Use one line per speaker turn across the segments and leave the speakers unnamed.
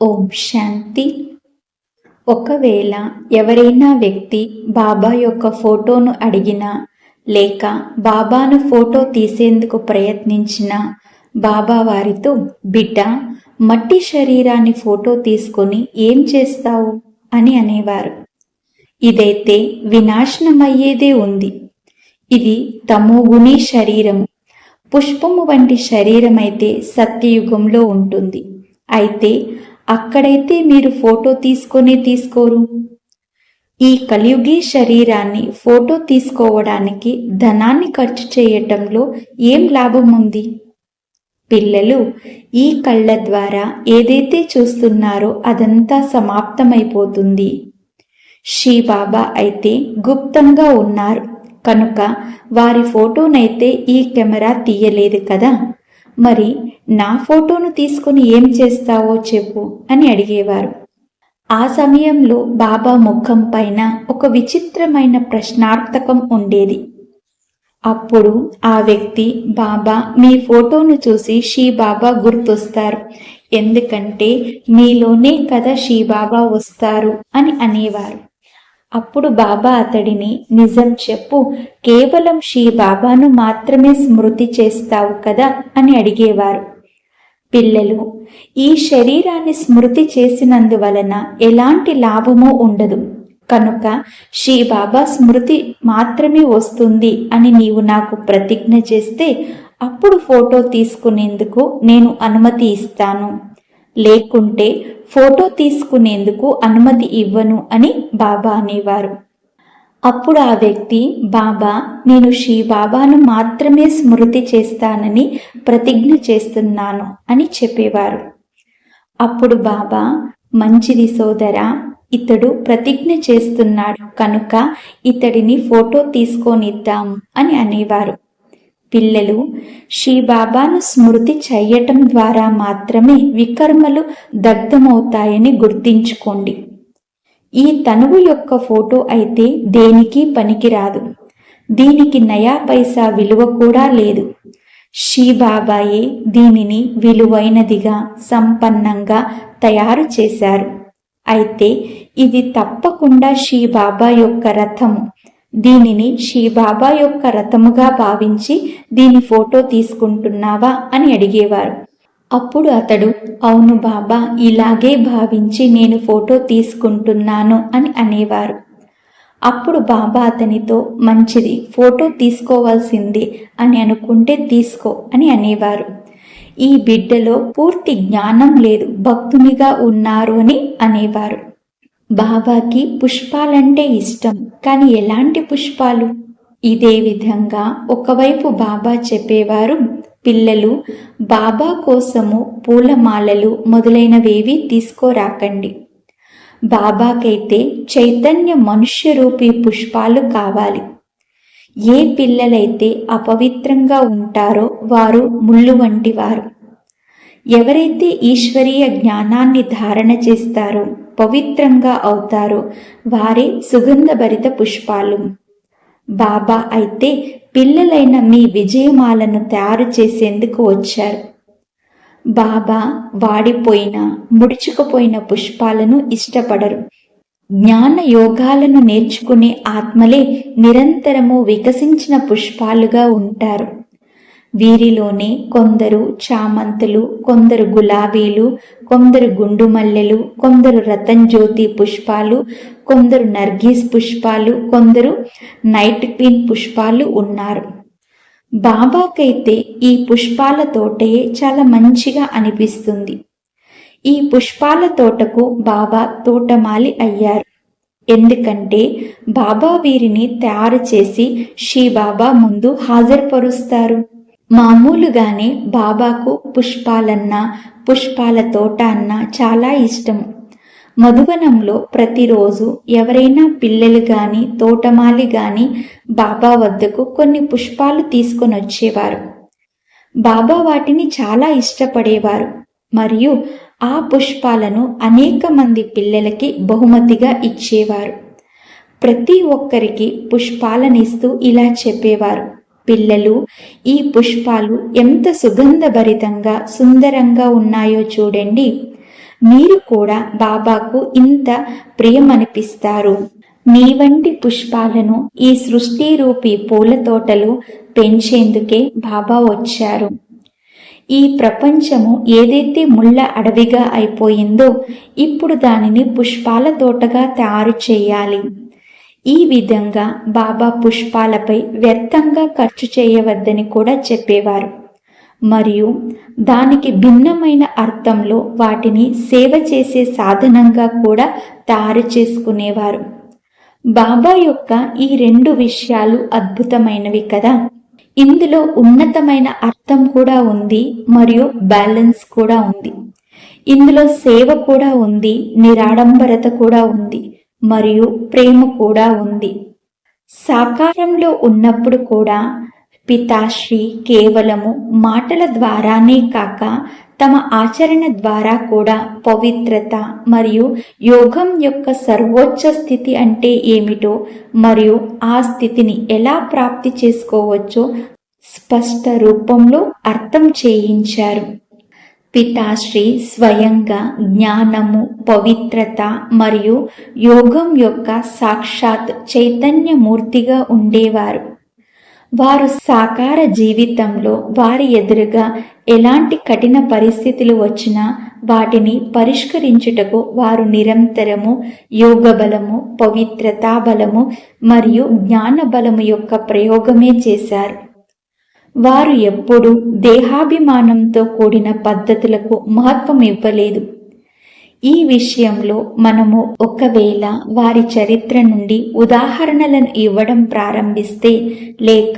ఓం శాంతి. ఒకవేళ ఎవరైనా వ్యక్తి బాబా యొక్క ఫోటోను అడిగినా లేక బాబాను ఫోటో తీసేందుకు ప్రయత్నించినా బాబా వారితో, బిడ్డ, మట్టి శరీరాన్ని ఫోటో తీసుకొని ఏం చేస్తావు అని అనేవారు. ఇదైతే వినాశనమయ్యేదే ఉంది. ఇది తమోగుణి శరీరము. పుష్పము వంటి శరీరమైతే సత్యయుగంలో ఉంటుంది. అయితే అక్కడైతే మీరు ఫోటో తీసుకోరు. ఈ కలియుగి శరీరాన్ని ఫోటో తీసుకోవడానికి ధనాన్ని ఖర్చు చేయటంలో ఏం లాభం ఉంది? పిల్లలు, ఈ కళ్ళ ద్వారా ఏదైతే చూస్తున్నారో అదంతా సమాప్తమైపోతుంది. శ్రీ బాబా అయితే గుప్తంగా ఉన్నారు కనుక వారి ఫోటోనైతే ఈ కెమెరా తీయలేదు కదా. మరి నా ఫోటోను తీసుకుని ఏం చేస్తావో చెప్పు అని అడిగేవారు. ఆ సమయంలో బాబా ముఖం పైన ఒక విచిత్రమైన ప్రశ్నార్థకం ఉండేది. అప్పుడు ఆ వ్యక్తి, బాబా మీ ఫోటోను చూసి శ్రీ బాబా గుర్తొస్తారు, ఎందుకంటే మీలోనే కదా శ్రీ బాబా వస్తారు అని అనేవారు. అప్పుడు బాబా అతడిని, నిజం చెప్పు, కేవలం శ్రీ బాబాను మాత్రమే స్మృతి చేస్తావు కదా అని అడిగేవారు. పిల్లలు, ఈ శరీరాన్ని స్మృతి చేసినందువలన ఎలాంటి లాభమూ ఉండదు కనుక శ్రీ బాబా స్మృతి మాత్రమే వస్తుంది అని నీవు నాకు ప్రతిజ్ఞ చేస్తే అప్పుడు ఫోటో తీసుకునేందుకు నేను అనుమతి ఇస్తాను, లేకుంటే ఫోటో తీసుకునేందుకు అనుమతి ఇవ్వను అని బాబా అనేవారు. అప్పుడు ఆ వ్యక్తి, బాబా, నేను శ్రీ బాబాను మాత్రమే స్మృతి చేస్తానని ప్రతిజ్ఞ చేస్తున్నాను అని చెప్పేవారు. అప్పుడు బాబా, మంచిది సోదరా, ఇతడు ప్రతిజ్ఞ చేస్తున్నాడు కనుక ఇతడిని ఫోటో తీసుకొనిద్దాం అని అనేవారు. పిల్లలు, శ్రీ బాబాను స్మృతి చెయ్యటం ద్వారా మాత్రమే వికర్మలు దగ్ధమవుతాయని గుర్తించుకోండి. ఈ తనువు యొక్క ఫోటో అయితే దేనికి పనికిరాదు. దీనికి నయా పైసా విలువ కూడా లేదు. శ్రీ బాబాయే దీనిని విలువైనదిగా, సంపన్నంగా తయారు చేశారు. అయితే ఇది తప్పకుండా శ్రీ బాబా యొక్క రథము. దీనిని శ్రీ బాబా యొక్క రథముగా భావించి దీని ఫోటో తీసుకుంటున్నావా అని అడిగేవారు. అప్పుడు అతడు, అవును బాబా, ఇలాగే భావించి నేను ఫోటో తీసుకుంటున్నాను అని అనేవారు. అప్పుడు బాబా అతనితో, మంచిది, ఫోటో తీసుకోవాల్సిందే అని అనుకుంటే తీసుకో అని అనేవారు. ఈ బిడ్డలో పూర్తి జ్ఞానం లేదు, భక్తునిగా ఉన్నారు అని అనేవారు. బాబాకి పుష్పాలంటే ఇష్టం, కానీ ఎలాంటి పుష్పాలు? ఇదే విధంగా ఒకవైపు బాబా చెప్పేవారు, పిల్లలు, బాబా కోసము పూలమాలలు మొదలైనవేవి తీసుకోరాకండి. బాబాకైతే చైతన్య మనుష్య రూపీ పుష్పాలు కావాలి. ఏ పిల్లలైతే అపవిత్రంగా ఉంటారో వారు ముళ్ళు వంటి వారు. ఎవరైతే ఈశ్వరీయ జ్ఞానాన్ని ధారణ చేస్తారో, పవిత్రంగా అవుతారో వారే సుగంధభరిత పుష్పాలు. బాబా అయితే పిల్లలైన మీ విజయమాలను తయారు చేసేందుకు వచ్చారు. బాబా వాడిపోయిన, ముడుచుకుపోయిన పుష్పాలను ఇష్టపడరు. జ్ఞాన యోగాలను నేర్చుకునే ఆత్మలే నిరంతరము వికసించిన పుష్పాలుగా ఉంటారు. వీరిలోనే కొందరు చామంతులు, కొందరు గులాబీలు, కొందరు గుండు మల్లెలు, కొందరు రతన్ జ్యోతి పుష్పాలు, కొందరు నర్గీస్ పుష్పాలు, కొందరు నైట్ క్వీన్ పుష్పాలు ఉన్నారు. బాబాకైతే ఈ పుష్పాల తోటే చాలా మంచిగా అనిపిస్తుంది. ఈ పుష్పాల తోటకు బాబా తోటమాలి అయ్యారు. ఎందుకంటే బాబా వీరిని తయారు చేసి శ్రీ బాబా ముందు హాజరుపరుస్తారు. మామూలుగానే బాబాకు పుష్పాలన్నా, పుష్పాల తోట అన్నా చాలా ఇష్టం. మధువనంలో ప్రతిరోజు ఎవరైనా పిల్లలు గాని, తోటమాలి గాని బాబా వద్దకు కొన్ని పుష్పాలు తీసుకొని వచ్చేవారు. బాబా వాటిని చాలా ఇష్టపడేవారు మరియు ఆ పుష్పాలను అనేక మంది పిల్లలకి బహుమతిగా ఇచ్చేవారు. ప్రతి ఒక్కరికి పుష్పాలనిస్తూ ఇలా చెప్పేవారు, పిల్లలు, ఈ పుష్పాలు ఎంత సుగంధభరితంగా, సుందరంగా ఉన్నాయో చూడండి. మీరు కూడా బాబాకు ఇంత ప్రియమనిపిస్తారు. మీ వంటి పుష్పాలను ఈ సృష్టి రూపీ పూల తోటలు పెంచేందుకే బాబా వచ్చారు. ఈ ప్రపంచము ఏదైతే ముళ్ళ అడవిగా అయిపోయిందో ఇప్పుడు దానిని పుష్పాల తోటగా తయారు చేయాలి. ఈ విధంగా బాబా పుష్పాలపై వ్యర్థంగా ఖర్చు చేయవద్దని కూడా చెప్పేవారు. మరియు దానికి భిన్నమైన అర్థంలో వాటిని సేవ చేసే సాధనంగా కూడా తయారు చేసుకునేవారు. బాబా యొక్క ఈ 2 విషయాలు అద్భుతమైనవి కదా. ఇందులో ఉన్నతమైన అర్థం కూడా ఉంది మరియు బ్యాలెన్స్ కూడా ఉంది. ఇందులో సేవ కూడా ఉంది, నిరాడంబరత కూడా ఉంది మరియు ప్రేమ కూడా ఉంది. సాకారంలో ఉన్నప్పుడు కూడా పితాశ్రీ కేవలము మాటల ద్వారానే కాక తమ ఆచరణ ద్వారా కూడా పవిత్రత మరియు యోగం యొక్క సర్వోచ్చ స్థితి అంటే ఏమిటో మరియు ఆ స్థితిని ఎలా ప్రాప్తి చేసుకోవచ్చో స్పష్ట రూపంలో అర్థం చేయించారు. పితాశ్రీ స్వయంగా జ్ఞానము, పవిత్రత మరియు యోగం యొక్క సాక్షాత్ చైతన్యమూర్తిగా ఉండేవారు. వారు సాకార జీవితంలో వారి ఎదురుగా ఎలాంటి కఠిన పరిస్థితులు వచ్చినా వాటిని పరిష్కరించుటకు వారు నిరంతరము యోగ బలము, పవిత్రతా బలము మరియు జ్ఞాన బలము యొక్క ప్రయోగమే చేశారు. వారు ఎప్పుడూ దేహాభిమానంతో కూడిన పద్ధతులకు మహత్వం ఇవ్వలేదు. ఈ విషయంలో మనము ఒకవేళ వారి చరిత్ర నుండి ఉదాహరణలను ఇవ్వడం ప్రారంభిస్తే లేక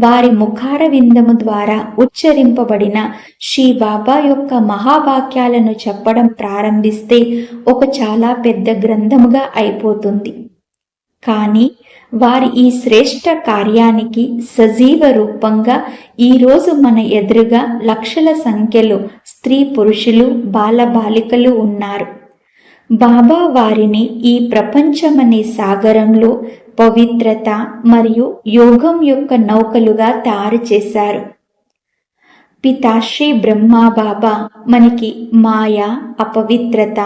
వారి ముఖార విందము ద్వారా ఉచ్చరింపబడిన శ్రీ బాబా యొక్క మహావాక్యాలను చెప్పడం ప్రారంభిస్తే ఒక చాలా పెద్ద గ్రంథముగా అయిపోతుంది. కానీ వారి ఈ శ్రేష్ఠ కార్యానికి సజీవ రూపంగా ఈరోజు మన ఎదురుగా లక్షల సంఖ్యలో స్త్రీ పురుషులు, బాలబాలికలు ఉన్నారు. బాబా వారిని ఈ ప్రపంచమనే సాగరంలో పవిత్రత మరియు యోగం యొక్క నౌకలుగా తయారు చేశారు. పితాశ్రీ బ్రహ్మా బాబా మనకి మాయ, అపవిత్రత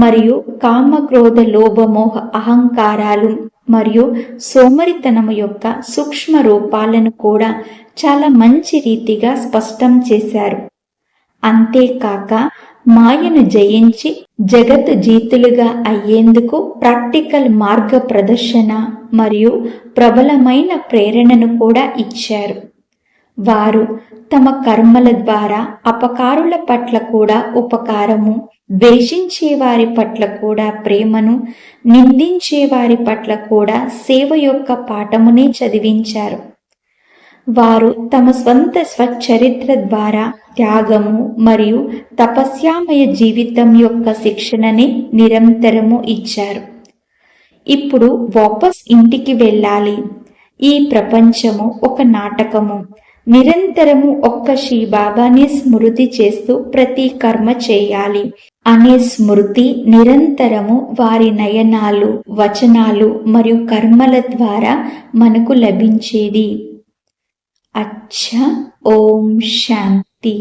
మరియు కామక్రోధ లోభమోహ అహంకారాలు మరియు సోమరితనము యొక్క సూక్ష్మ రూపాలను కూడా చాలా మంచి రీతిగా స్పష్టం చేశారు. అంతేకాక మాయను జయించి జగత్ జీతులుగా అయ్యేందుకు ప్రాక్టికల్ మార్గ ప్రదర్శన మరియు ప్రబలమైన ప్రేరణను కూడా ఇచ్చారు. వారు తమ కర్మల ద్వారా అపకారుల పట్ల కూడా ఉపకారము, ద్వేషించే వారి పట్ల కూడా ప్రేమను, నిందించే వారి పట్ల కూడా సేవ యొక్క పాఠమునే చదివించారు. వారు తమ స్వంత స్వచరిత్ర ద్వారా త్యాగము మరియు తపస్యామయ జీవితం యొక్క శిక్షణని నిరంతరము ఇచ్చారు. ఇప్పుడు వాపస్ ఇంటికి వెళ్ళాలి. ఈ ప్రపంచము ఒక నాటకము. నిరంతరము ఒక్క శ్రీ బాబాని స్మృతి చేస్తూ ప్రతి కర్మ చేయాలి అనే స్మృతి నిరంతరము వారి నయనాలు, వచనాలు మరియు కర్మల ద్వారా మనకు లభించేది. అచ్చా. ఓం శాంతి.